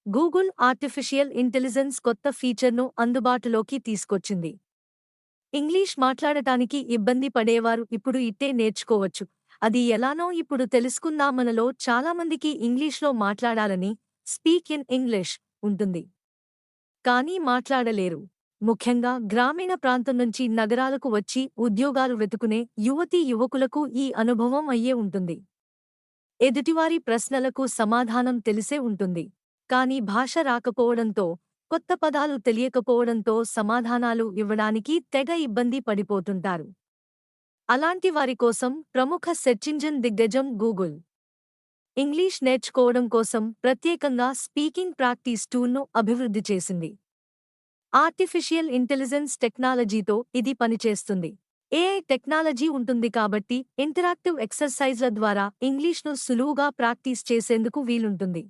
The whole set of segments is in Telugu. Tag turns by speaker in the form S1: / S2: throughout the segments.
S1: గూగుల్ ఆర్టిఫిషియల్ ఇంటెలిజెన్స్ కొత్త ఫీచర్ను అందుబాటులోకి తీసుకొచ్చింది. ఇంగ్లీష్ మాట్లాడటానికి ఇబ్బంది పడేవారు ఇప్పుడు ఇట్టే నేర్చుకోవచ్చు. అది ఎలానో ఇప్పుడు తెలుసుకుందాం. మనలో చాలామందికి ఇంగ్లీష్లో మాట్లాడాలని, స్పీక్ ఇన్ ఇంగ్లీష్ ఉంటుంది. కానీ మాట్లాడలేరు. ముఖ్యంగా గ్రామీణ ప్రాంతం నుంచి నగరాలకు వచ్చి ఉద్యోగాలు వెతుకునే యువతీ యువకులకు ఈ అనుభవం అయ్యే ఉంటుంది. ఎదుటివారి ప్రశ్నలకు సమాధానం తెలిసే ఉంటుంది. కానీ భాష రాకపోవడంతో, కొత్త పదాలు తెలియకపోవడంతో సమాధానాలు ఇవ్వడానికి తెగ ఇబ్బంది పడిపోతుంటారు. అలాంటి వారి కోసం ప్రముఖ సెర్చింజిన్ దిగ్గజం గూగుల్ ఇంగ్లీష్ నేర్చుకోవడం కోసం ప్రత్యేకంగా స్పీకింగ్ ప్రాక్టీస్ టూల్ను అభివృద్ధి చేసింది. ఆర్టిఫిషియల్ ఇంటెలిజెన్స్ టెక్నాలజీతో ఇది పనిచేస్తుంది. ఏఐ టెక్నాలజీ ఉంటుంది కాబట్టి ఇంటరాక్టివ్ ఎక్సర్సైజ్ల ద్వారా ఇంగ్లీష్ను సులువుగా ప్రాక్టీస్ చేసేందుకు వీలుంటుంది.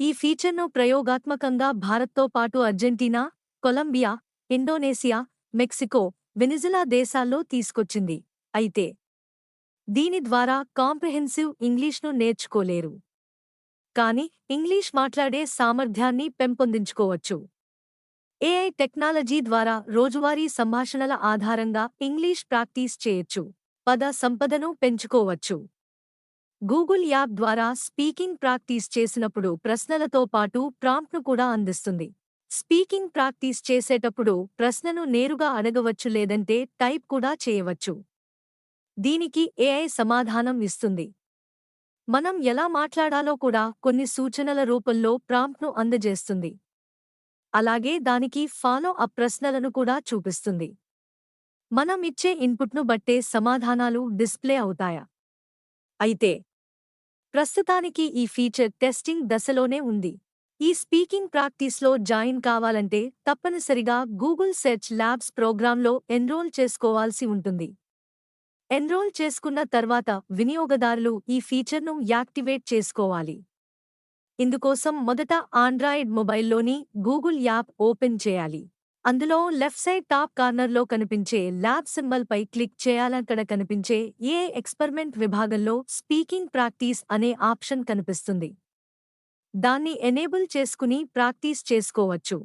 S1: ఈ ఫీచర్ను ప్రయోగాత్మకంగా భారత్తో పాటు Argentina, Colombia, Indonesia, Mexico, Venezuela దేశాల్లో తీసుకొచ్చింది. అయితే దీని ద్వారా కాంప్రిహెన్సివ్ ఇంగ్లీష్ను నేర్చుకోలేరు. కానీ ఇంగ్లీష్ మాట్లాడే సామర్థ్యాన్ని పెంపొందించుకోవచ్చు. ఏఐ టెక్నాలజీ ద్వారా రోజువారీ సంభాషణల ఆధారంగా ఇంగ్లీష్ ప్రాక్టీస్ చేయొచ్చు. పద సంపదను పెంచుకోవచ్చు. గూగుల్ యాప్ ద్వారా స్పీకింగ్ ప్రాక్టీస్ చేసినప్పుడు ప్రశ్నలతో పాటు ప్రాంప్ట్ను కూడా అందిస్తుంది. స్పీకింగ్ ప్రాక్టీస్ చేసేటప్పుడు ప్రశ్నను నేరుగా అడగవచ్చు లేదంటే టైప్ కూడా చేయవచ్చు. దీనికి ఏఐ సమాధానం ఇస్తుంది. మనం ఎలా మాట్లాడాలో కూడా కొన్ని సూచనల రూపంలో ప్రాంప్ట్ను అందజేస్తుంది. అలాగే దానికి ఫాలో అప్ ప్రశ్నలను కూడా చూపిస్తుంది. మనం ఇచ్చే ఇన్పుట్ను బట్టే సమాధానాలు డిస్ప్లే అవుతాయా? అయితే ప్రస్తుతానికి ఈ ఫీచర్ టెస్టింగ్ దశలోనే ఉంది. ఈ స్పీకింగ్ ప్రాక్టీస్లో జాయిన్ కావాలంటే తప్పనిసరిగా గూగుల్ సెర్చ్ ల్యాబ్స్ ప్రోగ్రాంలో ఎన్రోల్ చేసుకోవాల్సి ఉంటుంది. ఎన్రోల్ చేసుకున్న తర్వాత వినియోగదారులు ఈ ఫీచర్ను యాక్టివేట్ చేసుకోవాలి. ఇందుకోసం మొదట ఆండ్రాయిడ్ మొబైల్లోని గూగుల్ యాప్ ఓపెన్ చేయాలి. అందులో లెఫ్ట్ సైడ్ టాప్ కార్నర్లో కనిపించే ల్యాబ్ సింబల్పై క్లిక్ చేయాలక్కడ కనిపించే ఏఐ ఎక్స్పెరిమెంట్ విభాగంలో స్పీకింగ్ ప్రాక్టీస్ అనే ఆప్షన్ కనిపిస్తుంది. దాన్ని ఎనేబుల్ చేసుకుని ప్రాక్టీస్ చేసుకోవచ్చు.